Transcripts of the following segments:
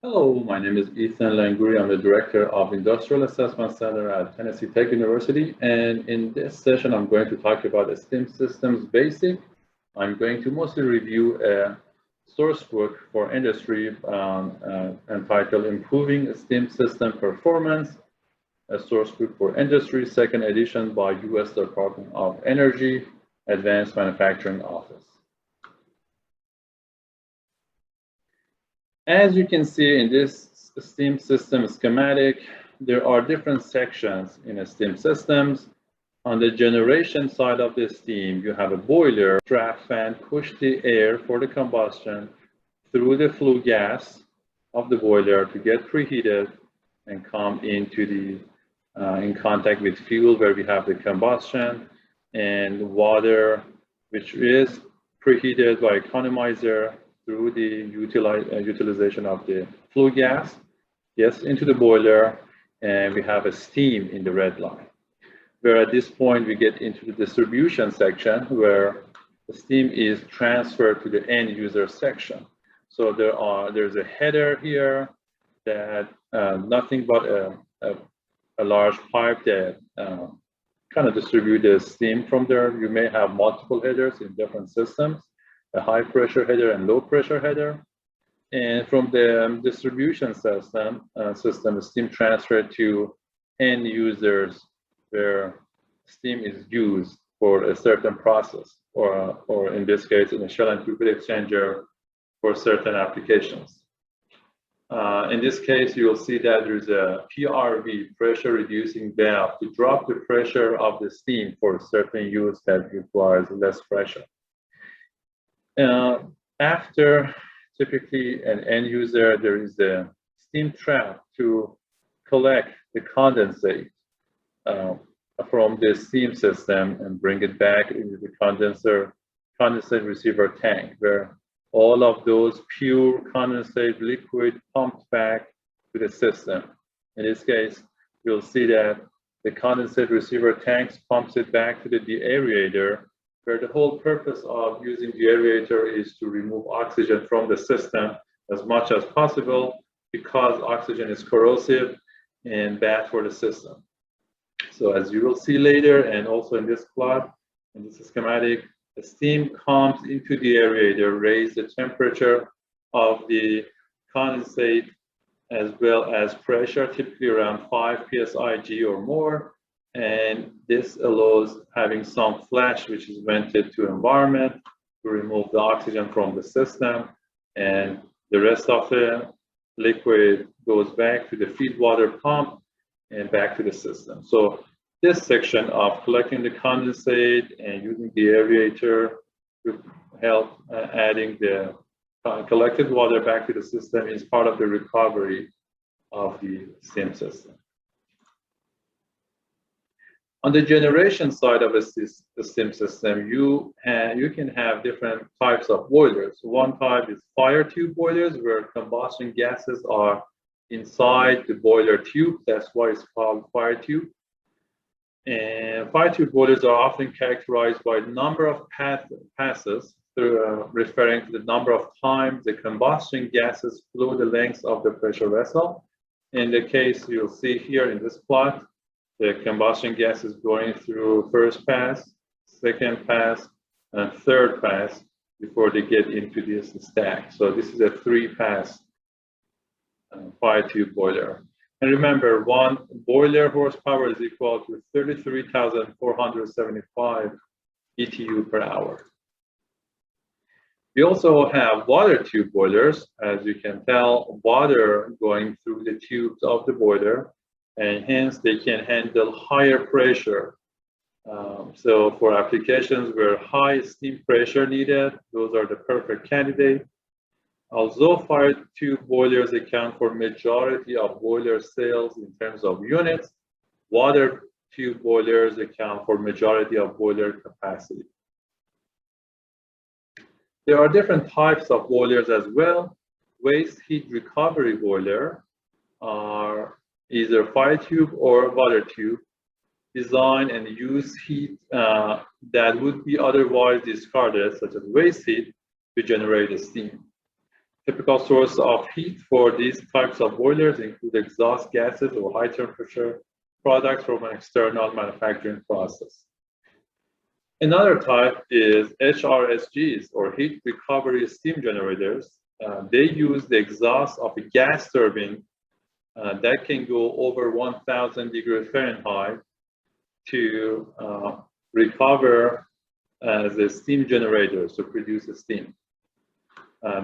Hello, my name is Ethan Languri. I'm the Director of Industrial Assessment Center at Tennessee Tech University. And in this session, I'm going to talk about STEM systems basic. I'm going to mostly review a source book for industry entitled Improving STEM System Performance, a source book for industry, second edition by U.S. Department of Energy, Advanced Manufacturing Office. As you can see in this steam system schematic, there are different sections in a steam systems. On the generation side of the steam, you have a boiler. Draft fan push the air for the combustion through the flue gas of the boiler to get preheated and come into the in contact with fuel where we have the combustion, and water, which is preheated by economizer through the utilization of the flue gas, yes, into the boiler, and we have a steam in the red line. Where at this point we get into the distribution section where the steam is transferred to the end user section. So there's a header here that nothing but a large pipe that kind of distribute the steam from there. You may have multiple headers in different systems, a high pressure header and low pressure header. And from the distribution system, steam transferred to end users where steam is used for a certain process, or in this case, in a shell and tube heat exchanger for certain applications. In this case, you will see that there's a PRV, pressure reducing valve, to drop the pressure of the steam for a certain use that requires less pressure. After typically an end user, there is a steam trap to collect the condensate from the steam system and bring it back into the condensate receiver tank, where all of those pure condensate liquid pumped back to the system. In this case, you'll see that the condensate receiver tanks pumps it back to the deaerator, where the whole purpose of using the aerator is to remove oxygen from the system as much as possible, because oxygen is corrosive and bad for the system. So as you will see later, and also in this plot, in this schematic, the steam comes into the aerator, raise the temperature of the condensate as well as pressure, typically around 5 psig or more. And this allows having some flash, which is vented to environment to remove the oxygen from the system. And the rest of the liquid goes back to the feed water pump and back to the system. So this section of collecting the condensate and using the aerator to help adding the collected water back to the system is part of the recovery of the steam system. On the generation side of a steam system, you can have different types of boilers. One type is fire tube boilers, where combustion gases are inside the boiler tube. That's why it's called fire tube. And fire tube boilers are often characterized by the number of passes, referring to the number of times the combustion gases flow the length of the pressure vessel. In the case you'll see here in this plot, the combustion gas is going through first pass, second pass, and third pass before they get into this stack. So this is a 3-pass fire tube boiler. And remember, one boiler horsepower is equal to 33,475 BTU per hour. We also have water tube boilers. As you can tell, water going through the tubes of the boiler, and hence they can handle higher pressure. So for applications where high steam pressure needed, those are the perfect candidate. Although fire tube boilers account for majority of boiler sales in terms of units, water tube boilers account for majority of boiler capacity. There are different types of boilers as well. Waste heat recovery boiler are either fire tube or water tube, design and use heat that would be otherwise discarded, such as waste heat, to generate steam. Typical source of heat for these types of boilers include exhaust gases or high temperature products from an external manufacturing process. Another type is HRSGs, or heat recovery steam generators. They use the exhaust of a gas turbine that can go over 1,000 degrees Fahrenheit to recover as a steam generator, to produce a steam.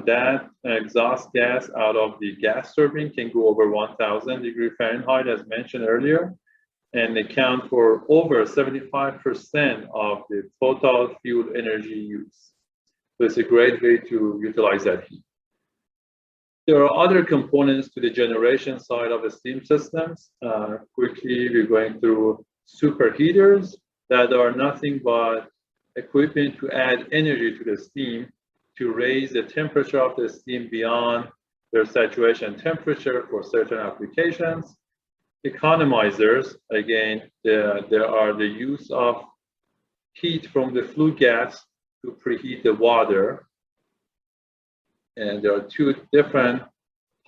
That exhaust gas out of the gas turbine can go over 1,000 degrees Fahrenheit, as mentioned earlier, and account for over 75% of the total fuel energy use. So it's a great way to utilize that heat. There are other components to the generation side of the steam systems. Quickly, we're going through superheaters that are nothing but equipment to add energy to the steam to raise the temperature of the steam beyond their saturation temperature for certain applications. Economizers, again, there are the use of heat from the flue gas to preheat the water. And there are two different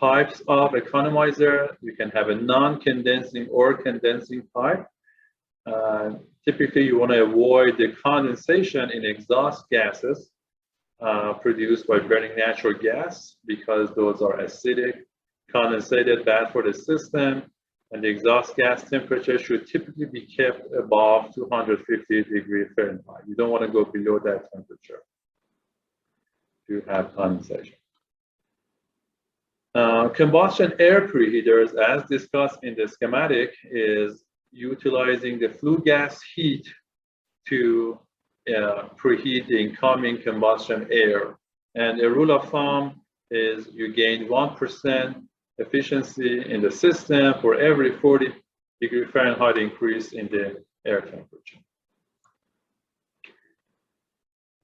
types of economizer. You can have a non-condensing or condensing type. Typically, you want to avoid the condensation in exhaust gases produced by burning natural gas, because those are acidic, condensated, bad for the system, and the exhaust gas temperature should typically be kept above 250 degrees Fahrenheit. You don't want to go below that temperature to have condensation. Combustion air preheaters, as discussed in the schematic, is utilizing the flue gas heat to preheat the incoming combustion air. And a rule of thumb is you gain 1% efficiency in the system for every 40 degree Fahrenheit increase in the air temperature.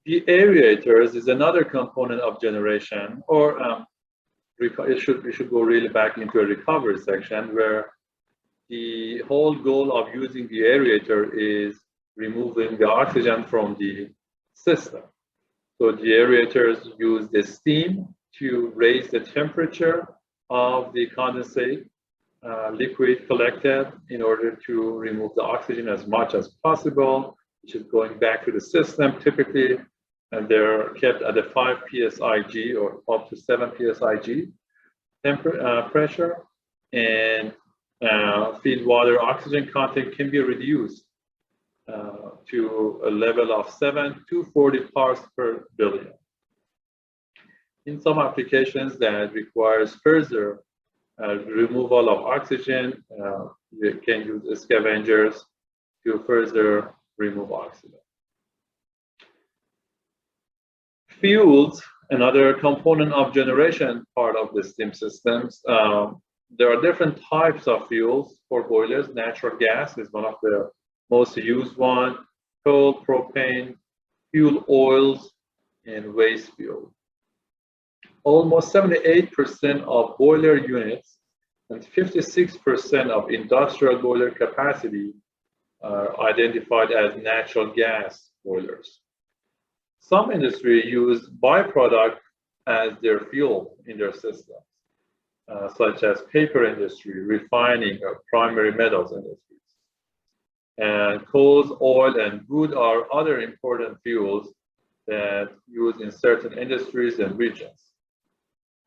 The aerators is another component of generation, or we should go really back into a recovery section, where the whole goal of using the aerator is removing the oxygen from the system. So the aerators use the steam to raise the temperature of the condensate liquid collected in order to remove the oxygen as much as possible, which is going back to the system typically, and they're kept at a 5 psig or up to 7 psig pressure, and feed water oxygen content can be reduced to a level of 7 to 40 parts per billion. In some applications that requires further removal of oxygen, you can use scavengers to further remove oxygen. Fuels, another component of generation part of the steam systems. There are different types of fuels for boilers. Natural gas is one of the most used one, coal, propane, fuel oils, and waste fuel. Almost 78% of boiler units and 56% of industrial boiler capacity are identified as natural gas boilers. Some industry use byproduct as their fuel in their systems, such as paper industry, refining, or primary metals industries. And coal, oil, and wood are other important fuels that used in certain industries and regions,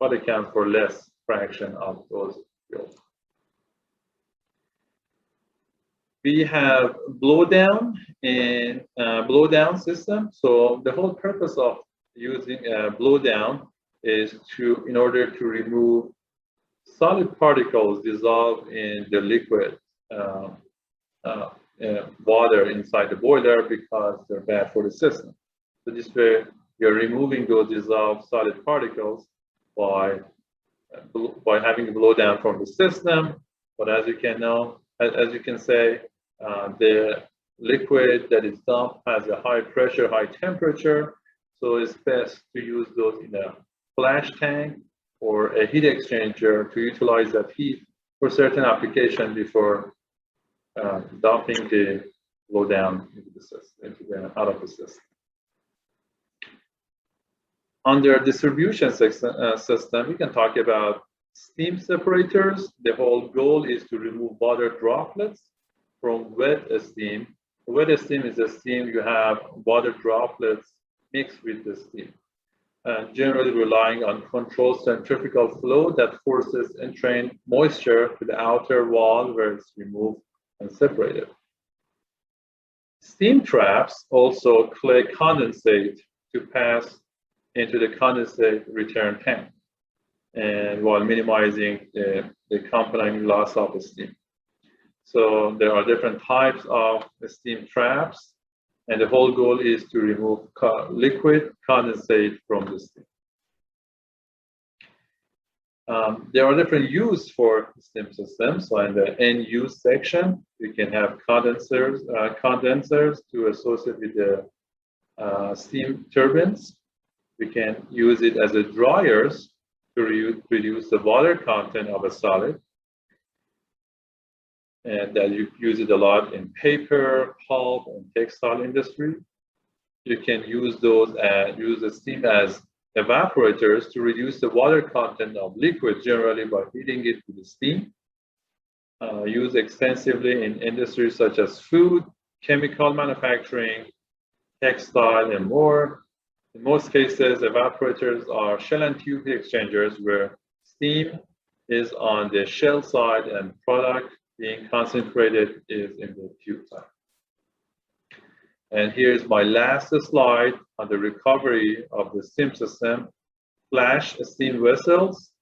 but account for less fraction of those fuels. We have blowdown and blowdown system. So the whole purpose of using blowdown is in order to remove solid particles dissolved in the liquid water inside the boiler, because they're bad for the system. So this way, you're removing those dissolved solid particles by having a blowdown from the system. But as you can know, as you can say, the liquid that is dumped has a high pressure, high temperature. So it's best to use those in a flash tank or a heat exchanger to utilize that heat for certain application before dumping the blowdown into the system, out of the system. Under distribution system, we can talk about steam separators. The whole goal is to remove water droplets from wet steam. Wet steam is a steam you have water droplets mixed with the steam, generally relying on controlled centrifugal flow that forces entrained moisture to the outer wall where it's removed and separated. Steam traps also collect condensate to pass into the condensate return tank, and while minimizing the accompanying loss of steam. So there are different types of steam traps, and the whole goal is to remove liquid condensate from the steam. There are different uses for steam systems. So in the end use section, you can have condensers to associate with the steam turbines. We can use it as a dryers to reduce the water content of a solid. And that you use it a lot in paper, pulp, and textile industry. You can use use the steam as evaporators to reduce the water content of liquid, generally by heating it with the steam. Used extensively in industries such as food, chemical manufacturing, textile, and more. In most cases, evaporators are shell and tube heat exchangers where steam is on the shell side and product being concentrated is in the tube side. And here's my last slide on the recovery of the steam system. Flash steam vessels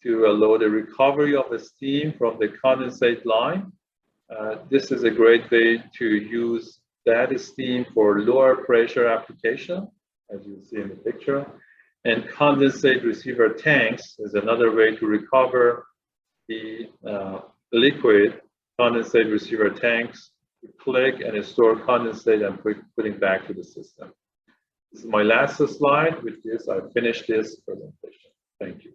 to allow the recovery of the steam from the condensate line. This is a great way to use that steam for lower pressure application, as you see in the picture. And condensate receiver tanks is another way to recover the liquid condensate receiver tanks to collect and store condensate and putting back to the system. This is my last slide. With this, I finished this presentation. Thank you.